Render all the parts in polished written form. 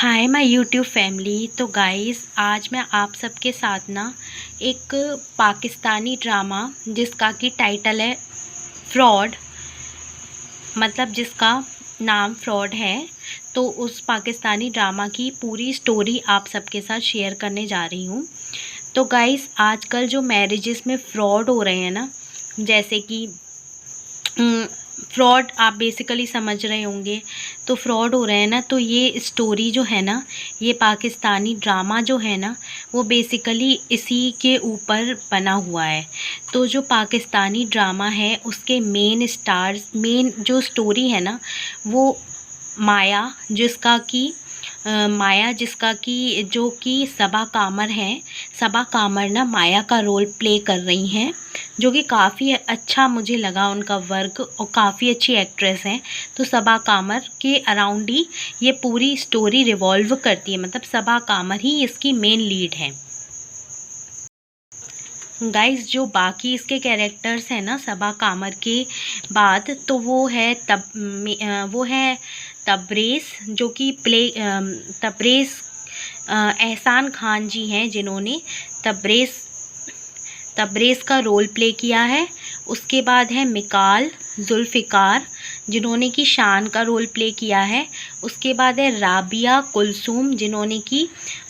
Hi my YouTube family. तो guys आज मैं आप सबके साथ ना एक पाकिस्तानी ड्रामा जिसका कि टाइटल है फ्रॉड, मतलब जिसका नाम फ्रॉड है, तो उस पाकिस्तानी ड्रामा की पूरी स्टोरी आप सबके साथ शेयर करने जा रही हूँ। तो गाइस आजकल जो मैरिजेस में फ्रॉड हो रहे हैं ना, जैसे कि फ्रॉड आप बेसिकली समझ रहे होंगे, तो फ्रॉड हो रहे हैं ना, तो ये स्टोरी जो है ना, ये पाकिस्तानी ड्रामा जो है ना, वो बेसिकली इसी के ऊपर बना हुआ है। तो जो पाकिस्तानी ड्रामा है उसके मेन स्टार्स, मेन जो स्टोरी है ना, वो माया, जिसका कि जो कि सबा कामर हैं। सबा कामर ना माया का रोल प्ले कर रही हैं, जो कि काफ़ी अच्छा मुझे लगा उनका वर्क, और काफ़ी अच्छी एक्ट्रेस हैं। तो सबा कामर के अराउंड ही ये पूरी स्टोरी रिवॉल्व करती है, मतलब सबा कामर ही इसकी मेन लीड है। गाइस जो बाकी इसके कैरेक्टर्स हैं ना सबा कामर के बाद, तो वो है तबरेज़, जो कि तबरेज़ एहसान खान जी हैं, जिन्होंने तबरेज़ तबरेज़ का रोल प्ले किया है। उसके बाद है मिकाल जुल्फ़िकार, जिन्होंने कि शान का रोल प्ले किया है। उसके बाद है राबिया कुलसूम, जिन्होंने कि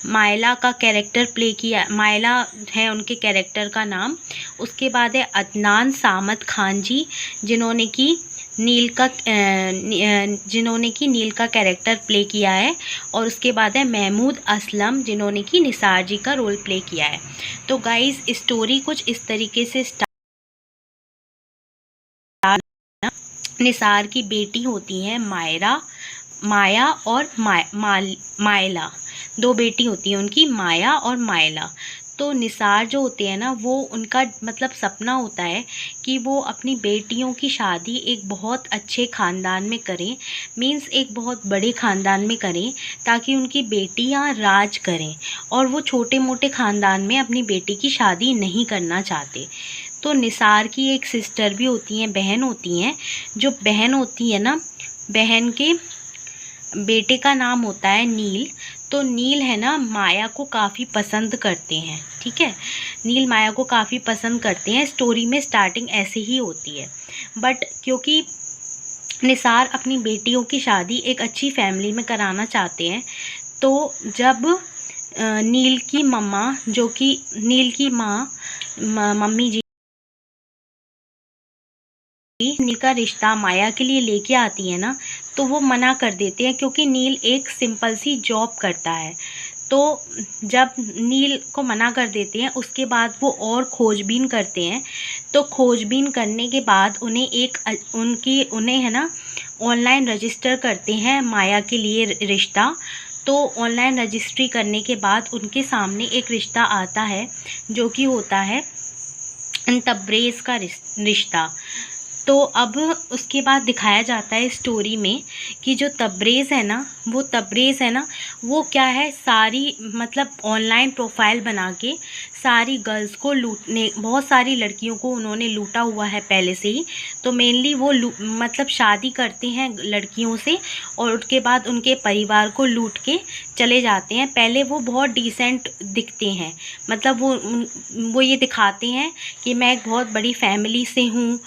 मायला का कैरेक्टर प्ले किया, मायला है उनके कैरेक्टर का नाम। उसके बाद है अदनान सामत खान जी, जिन्होंने कि नील का कैरेक्टर प्ले किया है। और उसके बाद है महमूद असलम, जिन्होंने कि निसार जी का रोल प्ले किया है। तो गाइस स्टोरी कुछ इस तरीके से निसार की बेटी होती हैं माया और मायला, दो बेटी होती हैं उनकी, माया और मायला। तो निसार जो होते हैं ना, वो उनका मतलब सपना होता है कि वो अपनी बेटियों की शादी एक बहुत अच्छे ख़ानदान में करें, मींस एक बहुत बड़े ख़ानदान में करें, ताकि उनकी बेटियां राज करें, और वो छोटे मोटे ख़ानदान में अपनी बेटी की शादी नहीं करना चाहते। तो निसार की एक सिस्टर भी होती हैं, बहन होती हैं। जो बहन होती है ना, बहन के बेटे का नाम होता है नील। तो नील है ना माया को काफ़ी पसंद करते हैं, ठीक है। नील माया को काफ़ी पसंद करते हैं, स्टोरी में स्टार्टिंग ऐसे ही होती है। बट क्योंकि निसार अपनी बेटियों की शादी एक अच्छी फैमिली में कराना चाहते हैं, तो जब नील की मम्मा, जो कि नील की मम्मी जी नील का रिश्ता माया के लिए लेके आती है ना, तो वो मना कर देते हैं, क्योंकि नील एक सिंपल सी जॉब करता है। तो जब नील को मना कर देते हैं, उसके बाद वो और खोजबीन करते हैं। तो खोजबीन करने के बाद उन्हें है ना ऑनलाइन रजिस्टर करते हैं माया के लिए रिश्ता। तो ऑनलाइन रजिस्ट्री करने के बाद उनके सामने एक रिश्ता आता है, जो कि होता है तबरेज़ का रिश्ता। तो अब उसके बाद दिखाया जाता है स्टोरी में कि जो तबरेज़ है ना, वो क्या है, सारी मतलब ऑनलाइन प्रोफाइल बना के सारी गर्ल्स को लूटने, बहुत सारी लड़कियों को उन्होंने लूटा हुआ है पहले से ही। तो मेनली वो मतलब शादी करते हैं लड़कियों से, और उसके बाद उनके परिवार को लूट के चले जाते हैं। पहले वो बहुत डिसेंट दिखते हैं, मतलब वो ये दिखाते हैं कि मैं एक बहुत बड़ी फैमिली से हूँ,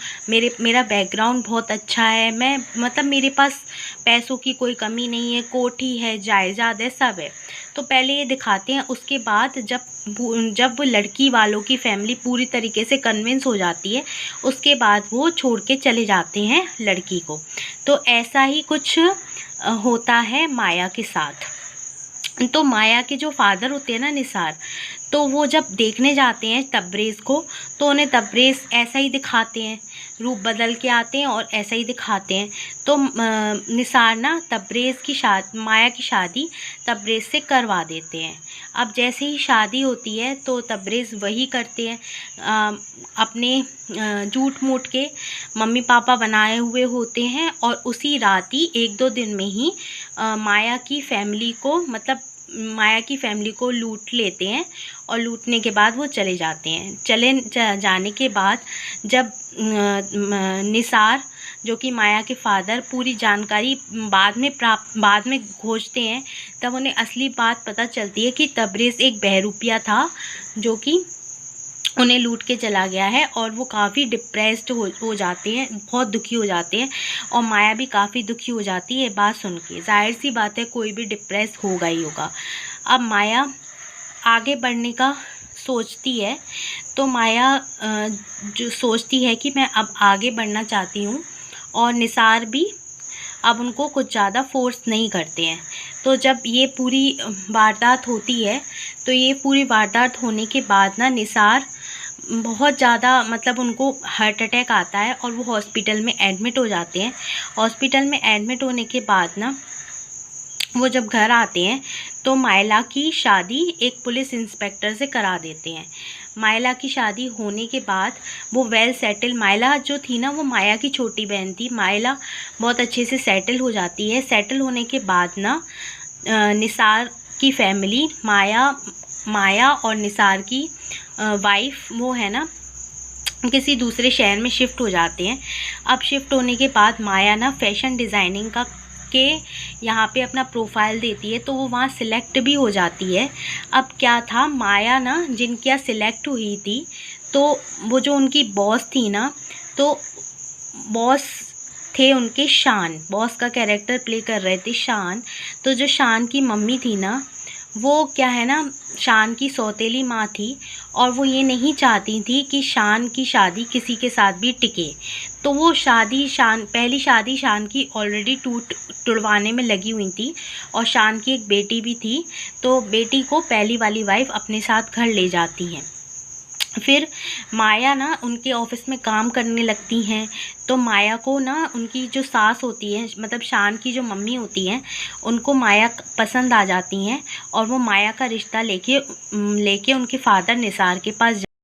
मेरा बैकग्राउंड बहुत अच्छा है, मैं मतलब मेरे पास पैसों की कोई कमी नहीं है, कोठी है, जायदाद है, सब है। तो पहले ये दिखाते हैं। उसके बाद जब वो लड़की वालों की फैमिली पूरी तरीके से कन्विंस हो जाती है, उसके बाद वो छोड़ के चले जाते हैं लड़की को। तो ऐसा ही कुछ होता है माया के साथ। तो माया के जो फादर होते हैं ना निसार, तो वो जब देखने जाते हैं तबरेज़ को, तो उन्हें तबरेज़ ऐसा ही दिखाते हैं, रूप बदल के आते हैं और ऐसा ही दिखाते हैं। तो निसार ना माया की शादी तबरेज़ से करवा देते हैं। अब जैसे ही शादी होती है, तो तबरेज़ वही करते हैं, अपने झूठ मूठ के मम्मी पापा बनाए हुए होते हैं, और उसी रात ही 1-2 दिन में ही माया की फैमिली को लूट लेते हैं। और लूटने के बाद वो चले जाते हैं। जाने के बाद जब निसार जो कि माया के फादर पूरी जानकारी बाद में खोजते हैं, तब उन्हें असली बात पता चलती है कि तबरेज़ एक बहरूपिया था जो कि उन्हें लूट के चला गया है। और वो काफ़ी डिप्रेस्ड हो जाते हैं, बहुत दुखी हो जाते हैं, और माया भी काफ़ी दुखी हो जाती है बात सुन के। ज़ाहिर सी बात है, कोई भी डिप्रेस होगा ही होगा। अब माया आगे बढ़ने का सोचती है, तो माया जो सोचती है कि मैं अब आगे बढ़ना चाहती हूँ, और निसार भी अब उनको कुछ ज़्यादा फोर्स नहीं करते हैं। तो जब ये पूरी वारदात होती है, तो ये पूरी वारदात होने के बाद ना निसार बहुत ज़्यादा मतलब उनको हार्ट अटैक आता है और वो हॉस्पिटल में एडमिट हो जाते हैं। हॉस्पिटल में एडमिट होने के बाद ना वो जब घर आते हैं, तो मायला की शादी एक पुलिस इंस्पेक्टर से करा देते हैं। मायला की शादी होने के बाद वो वेल सेटल, मायला जो थी ना वो माया की छोटी बहन थी, मायला बहुत अच्छे से सेटल हो जाती है। सेटल होने के बाद ना निसार की फैमिली, माया और निसार की वाइफ वो है ना किसी दूसरे शहर में शिफ्ट हो जाते हैं। अब शिफ्ट होने के बाद माया ना फैशन डिज़ाइनिंग का के यहाँ पे अपना प्रोफाइल देती है, तो वो वहाँ सिलेक्ट भी हो जाती है। अब क्या था, माया ना जिनके यहाँ सिलेक्ट हुई थी, तो वो जो उनकी बॉस थी ना, तो बॉस थे उनके शान, बॉस का कैरेक्टर प्ले कर रहे थे शान। तो जो शान की मम्मी थी ना, वो क्या है ना शान की सौतेली माँ थी, और वो ये नहीं चाहती थी कि शान की शादी किसी के साथ भी टिके। तो वो पहली शादी शान की ऑलरेडी तुड़वाने में लगी हुई थी, और शान की एक बेटी भी थी, तो बेटी को पहली वाली वाइफ अपने साथ घर ले जाती हैं। फिर माया ना उनके ऑफिस में काम करने लगती हैं, तो माया को ना उनकी जो सास होती है, मतलब शान की जो मम्मी होती हैं, उनको माया पसंद आ जाती हैं, और वो माया का रिश्ता लेके उनके फादर निसार के पास